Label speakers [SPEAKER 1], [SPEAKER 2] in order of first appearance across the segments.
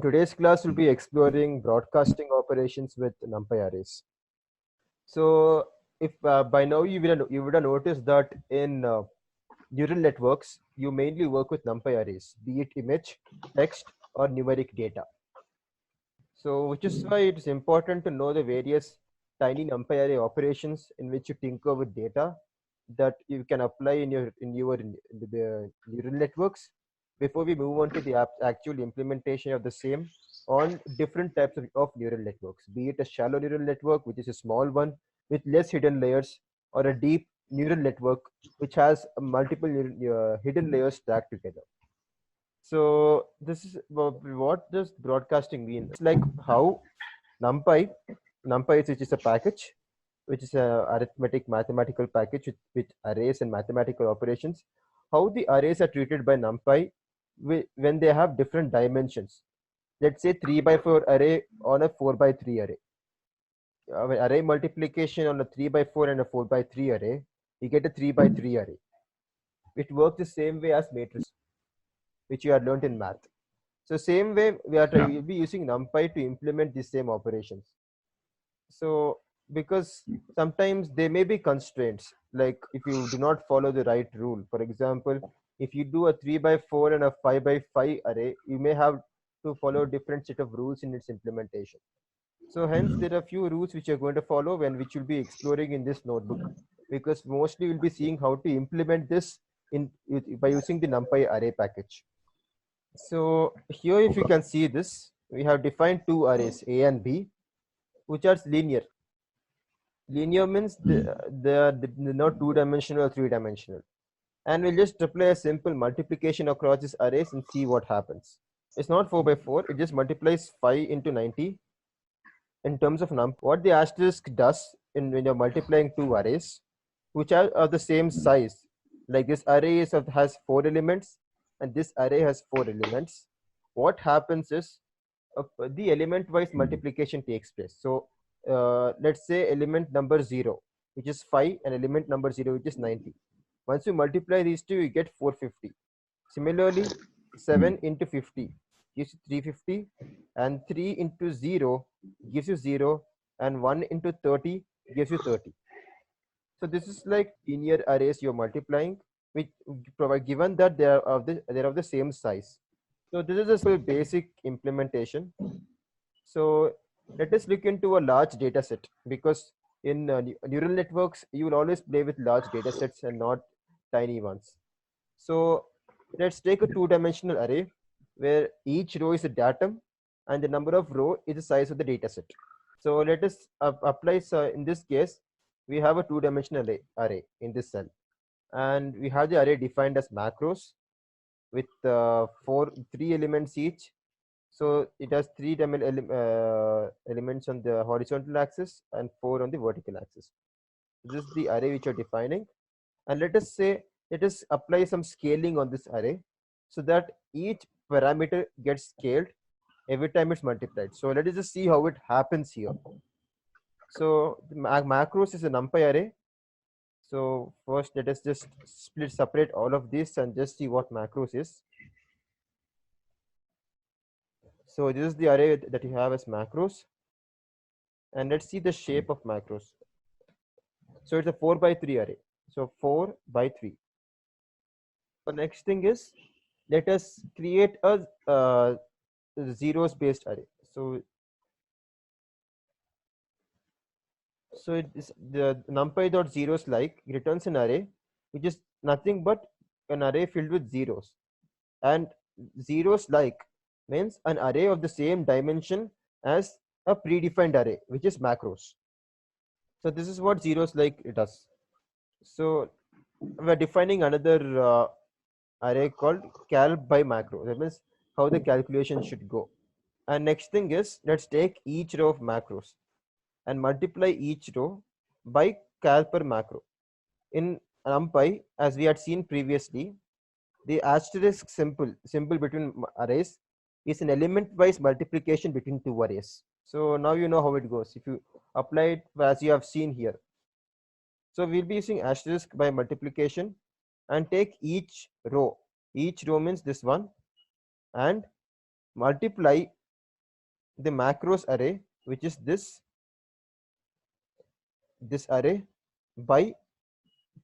[SPEAKER 1] In today's class, we'll be exploring broadcasting operations with NumPy arrays. So, if by now you would have noticed that in neural networks, you mainly work with NumPy arrays, be it image, text, or numeric data. So, which is why it is important to know the various tiny NumPy array operations in which you tinker with data that you can apply in the neural networks before we move on to the actual implementation of the same on different types of neural networks, be it a shallow neural network, which is a small one with less hidden layers, or a deep neural network which has multiple hidden layers stacked together. So this is what does broadcasting mean? It's like how NumPy which is a package, which is a arithmetic mathematical package with arrays and mathematical operations. How the arrays are treated by NumPy when they have different dimensions. Let's say 3 by 4 array on a 4 by 3 array. Array multiplication on a 3 by 4 and a 4 by 3 array, you get a 3 by 3 array. It works the same way as matrix, which you had learned in math. So same way we'll be using NumPy to implement the same operations. So because sometimes there may be constraints, like if you do not follow the right rule. For example, if you do a 3 by 4 and a 5 by 5 array, you may have to follow different set of rules in its implementation. So hence there are few rules which you're going to follow and which you'll be exploring in this notebook, because mostly we'll be seeing how to implement this by using the NumPy array package. So here, if you can see this, we have defined two arrays, A and B, which are linear. Linear means they're not two-dimensional or three-dimensional. And we'll just apply a simple multiplication across these arrays and see what happens. It's not 4 by 4, it just multiplies 5 into 90 in terms of num. What the asterisk does when you're multiplying two arrays, which are of the same size, like this array has 4 elements and this array has 4 elements, what happens is the element-wise multiplication takes place. So let's say element number 0, which is 5, and element number 0, which is 90. Once you multiply these two, you get 450. Similarly, 7 into 50 gives you 350, and 3 into 0 gives you 0, and 1 into 30 gives you 30. So this is like linear arrays you're multiplying, which provide, given that they're of the same size. So this is a basic implementation. So let us look into a large data set, because in neural networks, you will always play with large data sets and not tiny ones. So let's take a two-dimensional array where each row is a datum and the number of row is the size of the data set. So let us apply, in this case, we have a two-dimensional array in this cell, and we have the array defined as macros with 3 elements each. So it has 3 elements on the horizontal axis and 4 on the vertical axis. This is the array which you're defining, and let us apply some scaling on this array so that each parameter gets scaled every time it's multiplied. So let us just see how it happens here. So the macros is a NumPy array. So first let us just separate all of this and just see what macros is. So this is the array that you have as macros, and let's see the shape of macros. So it's a 4 by 3 array. So 4 by 3. The next thing is, let us create a zeros based array. So it is the NumPy.zeros like returns an array which is nothing but an array filled with zeros, and zeros like means an array of the same dimension as a predefined array, which is macros. So this is what zeros like it does. So we're defining another array called cal by macro. That means how the calculation should go. And next thing is, let's take each row of macros and multiply each row by cal per macro. In NumPy, as we had seen previously, the asterisk symbol between arrays is an element-wise multiplication between two arrays. So now you know how it goes if you apply it as you have seen here. So we'll be using asterisk by multiplication and take each row. Each row means this one, and multiply the macros array, which is this array, by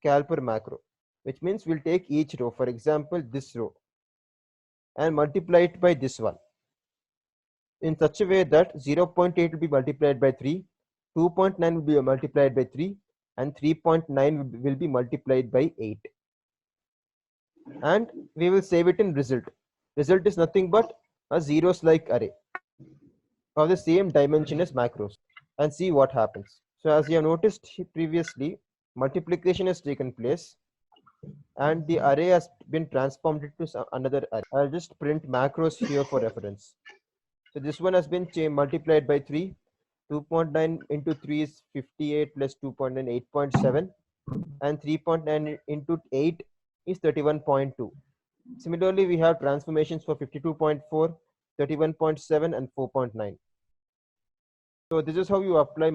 [SPEAKER 1] cal per macro, which means we'll take each row, for example this row, and multiply it by this one in such a way that 0.8 will be multiplied by 3, 2.9 will be multiplied by 3, and 3.9 will be multiplied by 8. And we will save it in result. Result is nothing but a zeros like array of the same dimension as macros, and see what happens. So as you have noticed previously, multiplication has taken place and the array has been transformed into another array. I'll just print macros here for reference. So this one has been multiplied by 3. 2.9 into 3 is 58 plus 2.9, 8.7, and 3.9 into 8 is 31.2. Similarly, we have transformations for 52.4, 31.7, and 4.9. So this is how you apply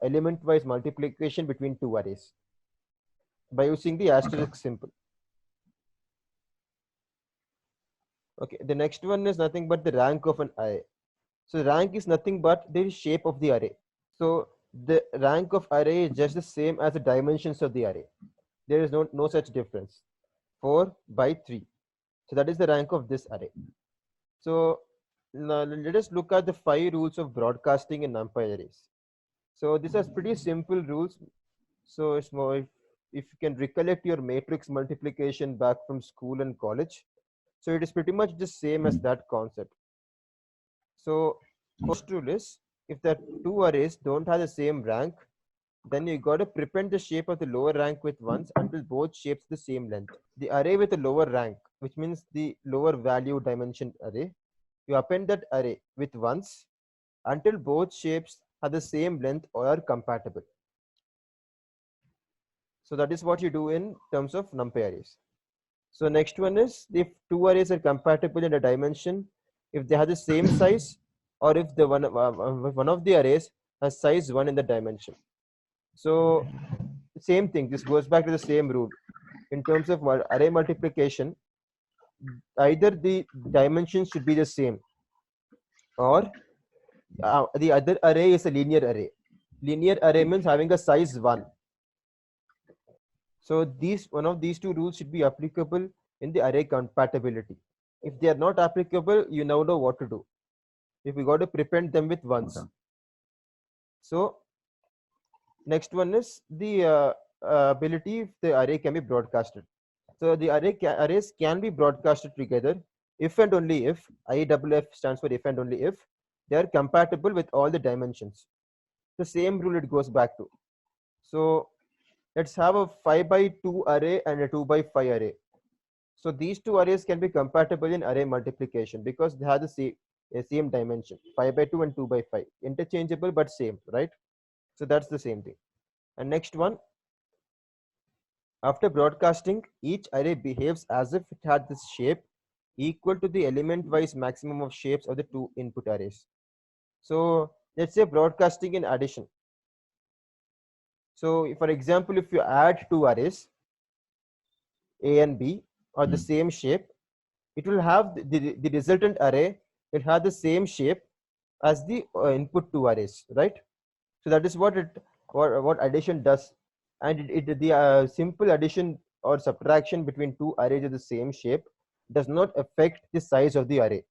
[SPEAKER 1] element-wise multiplication between two arrays by using the asterisk symbol. Okay, the next one is nothing but the rank of an array. So rank is nothing but the shape of the array. So the rank of array is just the same as the dimensions of the array. There is no such difference. 4 by 3. So that is the rank of this array. So now let us look at the 5 rules of broadcasting in NumPy arrays. So these are pretty simple rules. So it's more, if you can recollect your matrix multiplication back from school and college, so it is pretty much the same as that concept. So first rule is, if the two arrays don't have the same rank, then you got to prepend the shape of the lower rank with ones until both shapes the same length. The array with a lower rank, which means the lower value dimension array, you append that array with ones until both shapes have the same length or are compatible. So that is what you do in terms of NumPy arrays. So next one is, if two arrays are compatible in a dimension, if they have the same size, or if the one of the arrays has size 1 in the dimension. So same thing, this goes back to the same rule. In terms of array multiplication, either the dimensions should be the same, or the other array is a linear array. Linear array means having a size 1. So one of these two rules should be applicable in the array compatibility. If they are not applicable, you now know what to do. If we got to prepend them with ones. So next one is the ability if the array can be broadcasted. So the arrays can be broadcasted together if and only if, IEEF stands for if and only if, they are compatible with all the dimensions. The same rule it goes back to. So let's have a 5 by 2 array and a 2 by 5 array. So these two arrays can be compatible in array multiplication because they have the same dimension, 5 by 2 and 2 by 5. Interchangeable but same, right? So that's the same thing. And next one, after broadcasting, each array behaves as if it had this shape equal to the element-wise maximum of shapes of the two input arrays. So let's say broadcasting in addition. So for example, if you add two arrays, A and B, or the same shape, it will have the resultant array will have the same shape as the input two arrays, right? So that is what addition does, and the simple addition or subtraction between two arrays of the same shape does not affect the size of the array.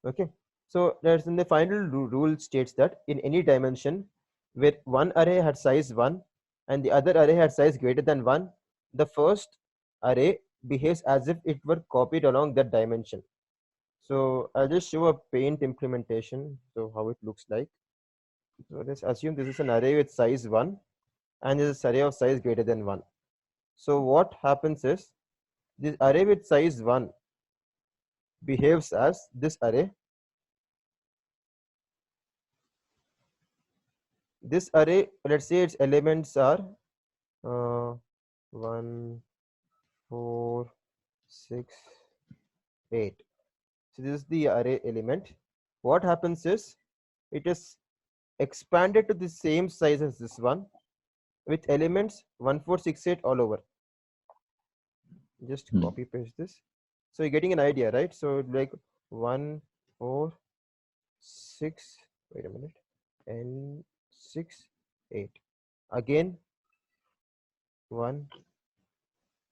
[SPEAKER 1] Okay, so there's in the final rule states that in any dimension where one array had size 1 and the other array had size greater than 1, the first array behaves as if it were copied along that dimension. So I'll just show a paint implementation, so how it looks like. So let's assume this is an array with size 1 and this is array of size greater than 1. So what happens is, this array with size 1 behaves as this array. This array, let's say its elements are 1, 4, 6, 8. So this is the array element. What happens is, it is expanded to the same size as this one with elements 1, 4, 6, 8 all over. Just copy paste this. So you're getting an idea, right? So like 1, 4, 6, wait a minute, and 6, 8. Again, 1,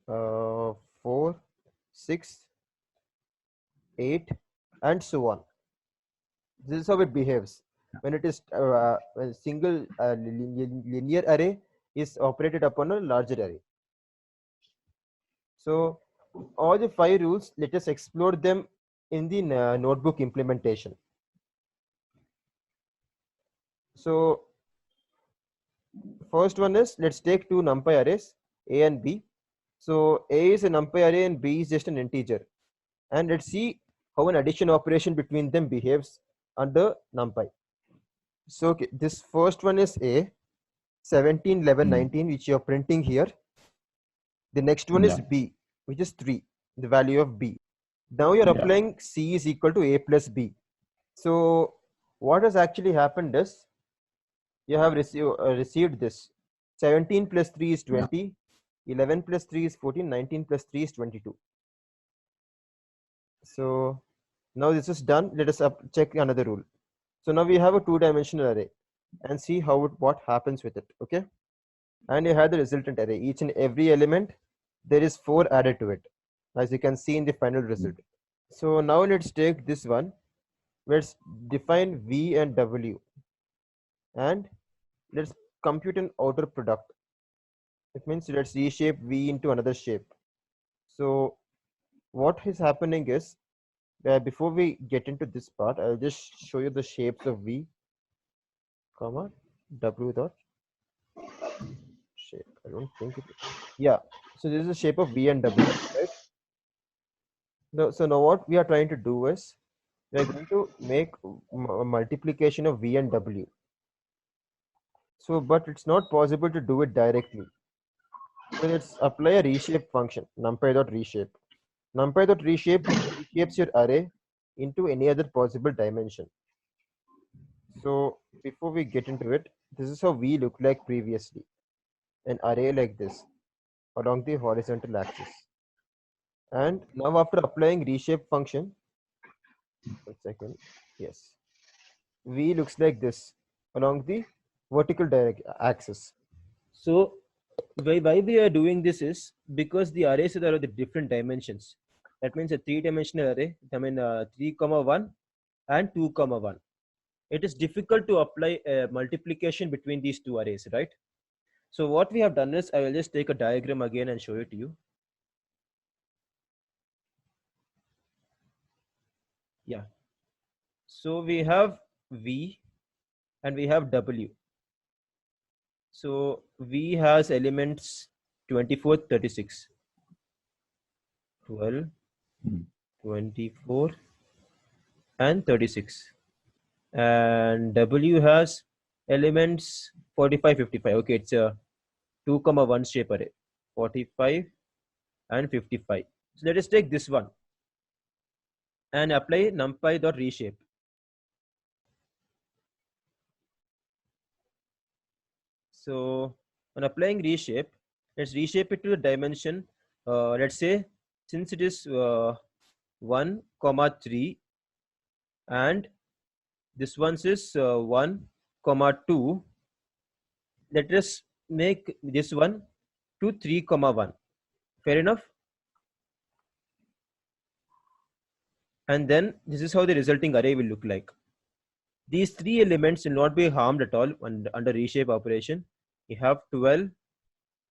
[SPEAKER 1] 4, 6, 8, and so on. This is how it behaves when it is when a single linear array is operated upon a larger array. So all the 5 rules, let us explore them in the notebook implementation. So first one is, let's take two numpy arrays, A and B. So A is a numpy array and B is just an integer. And let's see how an addition operation between them behaves under numpy. So okay, this first one is A, 17, 11, 19, which you're printing here. The next one is B, which is 3, the value of B. Now you're applying C is equal to A plus B. So what has actually happened is, you have received this 17 plus 3 is 20, 11 plus 3 is 14, 19 plus 3 is 22. So now this is done. Let us check another rule. So now we have a two-dimensional array and see what happens with it. Okay, and you have the resultant array. Each and every element, there is 4 added to it, as you can see in the final result. So now let's take this one. Let's define V and W, and let's compute an outer product. It means let's reshape V into another shape. So what is happening is, before we get into this part, I'll just show you the shapes of V, comma, W dot shape. I don't think it. Yeah. So this is the shape of V and W, right? So now what we are trying to do is, we are going to make a multiplication of V and W. So, but it's not possible to do it directly. So let's apply a reshape function, numpy.reshape. Numpy.reshape reshapes your array into any other possible dimension. So before we get into it, this is how V looked like previously. An array like this along the horizontal axis. And now after applying reshape function, 1 second, yes, V looks like this along the vertical axis. So why we are doing this is because the arrays are of the different dimensions. That means a 3-dimensional array, 3, 1 and 2, 1. It is difficult to apply a multiplication between these two arrays, right? So what we have done is, I will just take a diagram again and show it to you. Yeah. So we have V and we have W. So V has elements 24, 36, 12, 24 and 36. And W has elements 45, 55. Okay, it's a 2, 1 shape array, 45 and 55. So let us take this one and apply numpy.reshape. So on applying reshape, let's reshape it to the dimension. Let's say since it is 1, 3 and this one is 1, 2. Let us make this one to 3, 1. Fair enough. And then this is how the resulting array will look like. These 3 elements will not be harmed at all under reshape operation. You have 12,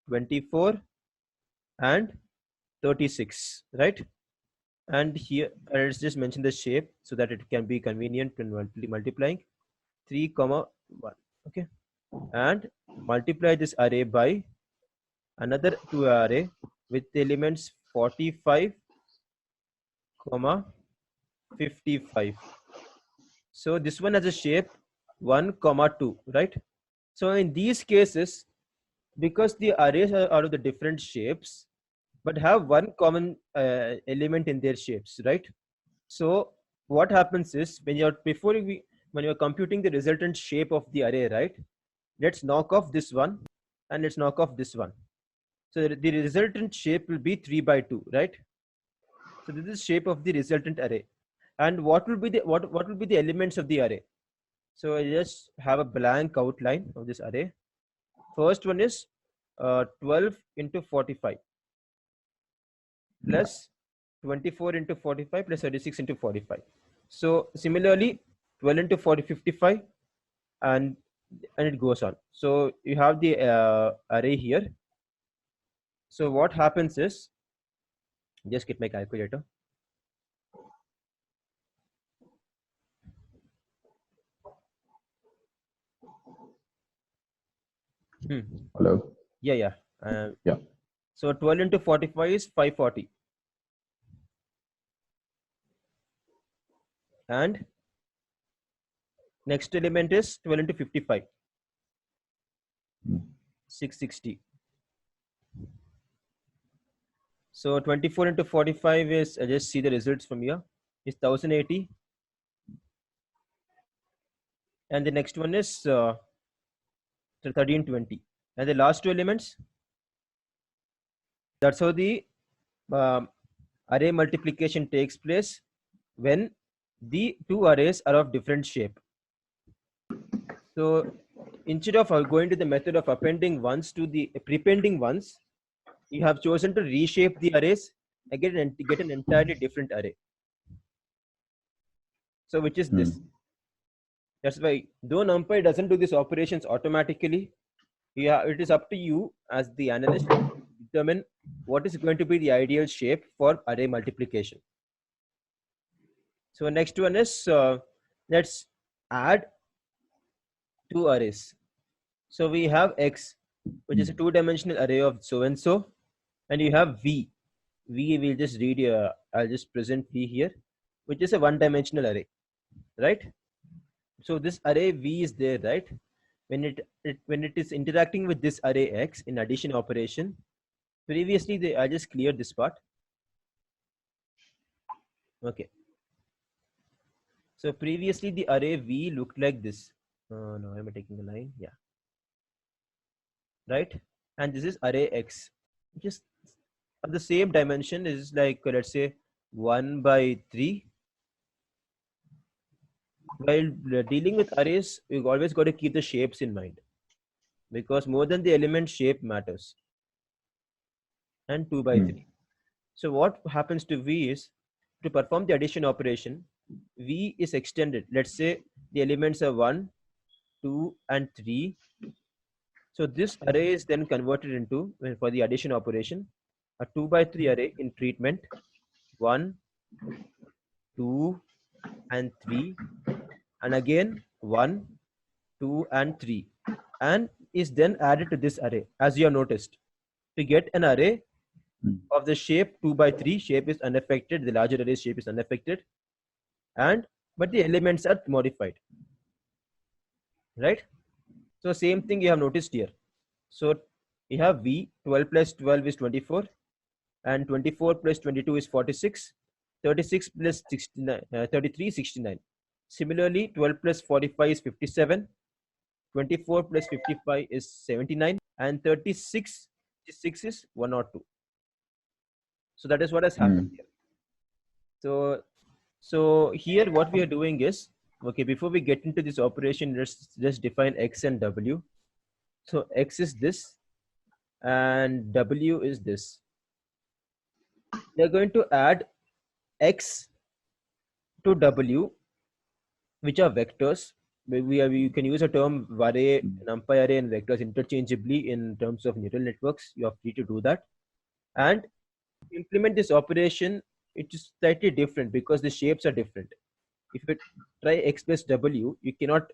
[SPEAKER 1] 24 and 36, right? And here let's just mention the shape so that it can be convenient when multiplying. 3, 1. Okay, and multiply this array by another 2 array with elements 45, 55. So this one has a shape 1, 2, right? So in these cases, because the arrays are out of the different shapes, but have one common element in their shapes, right? So what happens is, when you're computing the resultant shape of the array, right? Let's knock off this one and let's knock off this one. So the resultant shape will be 3 by 2, right? So this is shape of the resultant array. And what will be the what will be the elements of the array? So I just have a blank outline of this array. First one is 12 into 45 plus 24 into 45 plus 36 into 45. So similarly, 12 into 40, 55, and it goes on. So you have the array here. So what happens is, just get my calculator.
[SPEAKER 2] Hello.
[SPEAKER 1] Yeah.
[SPEAKER 2] Yeah.
[SPEAKER 1] So 12 into 45 is 540. And next element is 12 into 55. 660. So 24 into 45 is, I just see the results from here, is 1080. And the next one is 1320. And the last two elements, that's how the um, array multiplication takes place when the two arrays are of different shape. So instead of going to the method of appending ones to the prepending ones, you have chosen to reshape the arrays again and get an entirely different array. So which is this. That's why, though NumPy doesn't do these operations automatically, yeah, it is up to you as the analyst to determine what is going to be the ideal shape for array multiplication. So next one is, let's add two arrays. So we have X, which is a two-dimensional array of so-and-so, and you have V. V will just read here, I'll just present V here, which is a one-dimensional array, right? So this array V is there, right? When it is interacting with this array X in addition operation, previously I just cleared this part. Okay. So previously the array V looked like this. No, am I taking a line? Yeah. Right? And this is array X, which is of the same dimension. Is like, let's say 1 by 3. While dealing with arrays, you always got to keep the shapes in mind, because more than the element, shape matters. And 2 by 3. So what happens to V is, to perform the addition operation, V is extended. Let's say the elements are 1, 2, and 3. So this array is then converted into, for the addition operation, a 2 by 3 array in treatment 1, 2, and 3, and again 1, 2, and 3, and is then added to this array, as you have noticed. To get an array of the shape 2 by 3, shape is unaffected, the larger array shape is unaffected, but the elements are modified, right? So same thing you have noticed here. So you have V, 12 plus 12 is 24, and 24 plus 22 is 46, 36 plus 69, 33 is 69. Similarly, 12 plus 45 is 57, 24 plus 55 is 79, and 36 is 102. So that is what has happened here. So here what we are doing is, okay, before we get into this operation, let's just define X and W. So X is this and W is this. We are going to add X to W, which are vectors. You can use a term array, NumPy array, and vectors interchangeably in terms of neural networks. You are free to do that. And implement this operation, it is slightly different because the shapes are different. If you try X plus W, you cannot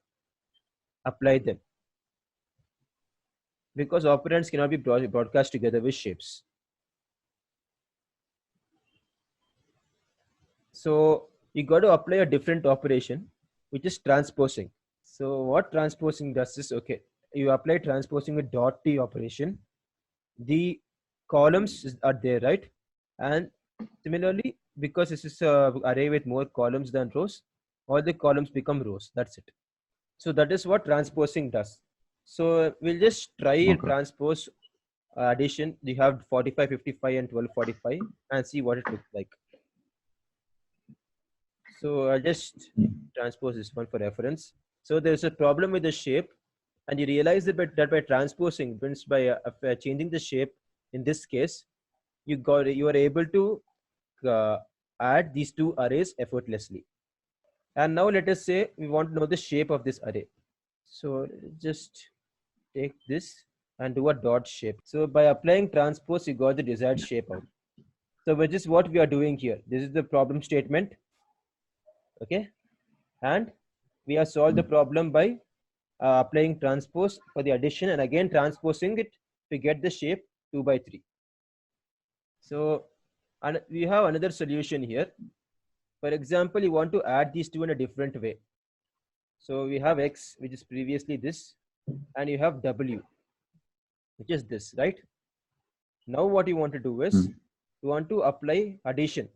[SPEAKER 1] apply them because operands cannot be broadcast together with shapes. So you got to apply a different operation, which is transposing. So what transposing does is, okay, you apply transposing with dot T operation. The columns are there, right? And similarly, because this is an array with more columns than rows, all the columns become rows. That's it. So that is what transposing does. So we'll just try transpose addition. You have 45, 55, and 1245 and see what it looks like. So I just transpose this one for reference. So there's a problem with the shape, and you realize that by transposing, means by changing the shape, in this case, you are able to add these two arrays effortlessly. And now let us say we want to know the shape of this array. So just take this and do a dot shape. So by applying transpose, you got the desired shape out. So which is what we are doing here. This is the problem statement. Okay. And we have solved the problem by applying transpose for the addition and again transposing it to get the shape 2 by 3. So and we have another solution here. For example, you want to add these two in a different way. So we have x, which is previously this, and you have w, which is this, right? Now what you want to do is you want to apply addition,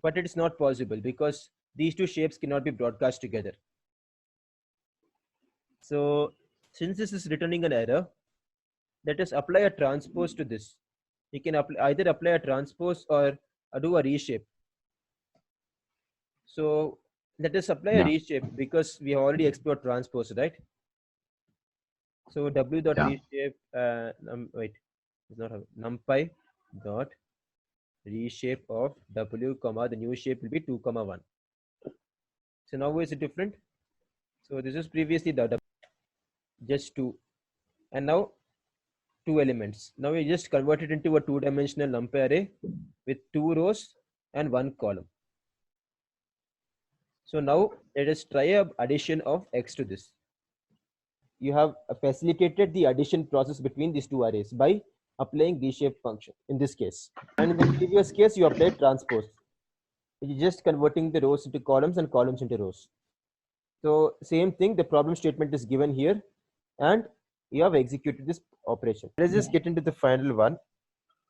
[SPEAKER 1] but it is not possible because these two shapes cannot be broadcast together. So since this is returning an error, let us apply a transpose to this. You can either apply a transpose or do a reshape. So let us apply a reshape because we have already explored transpose, right? So w dot reshape, wait, it's not numpy dot reshape of w comma the new shape will be 2 comma 1. So now is it different? So this is previously the just 2, and now 2 elements. Now we just convert it into a 2-dimensional numpy array with 2 rows and 1 column. So now let us try a addition of x to this. You have facilitated the addition process between these two arrays by applying reshape function in this case. And in the previous case, you applied transpose, which is just converting the rows into columns and columns into rows. So same thing, the problem statement is given here, and you have executed this operation. Let's just get into the final one.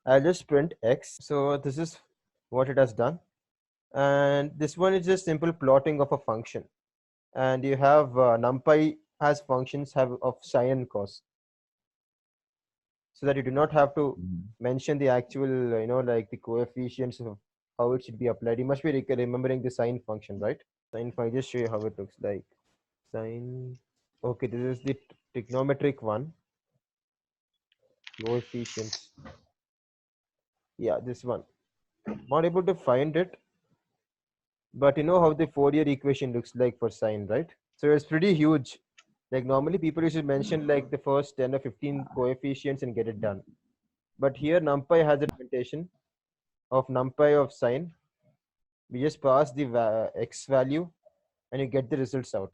[SPEAKER 1] I'll just print x. So this is what it has done. And this one is just simple plotting of a function. And you have numpy has functions of sine and cos, so that you do not have to mention the actual, like the coefficients of how it should be applied. You must be remembering the sine function, right? Sine function, just show you how it looks like. Sine. Okay, this is the trigonometric one. Coefficients. Yeah, this one. Not able to find it, but you know how the Fourier equation looks like for sine, right? So it's pretty huge. Like normally people used to mention like the first 10 or 15 coefficients and get it done. But here numpy has a implementation of numpy of sine. We just pass the x value and you get the results out.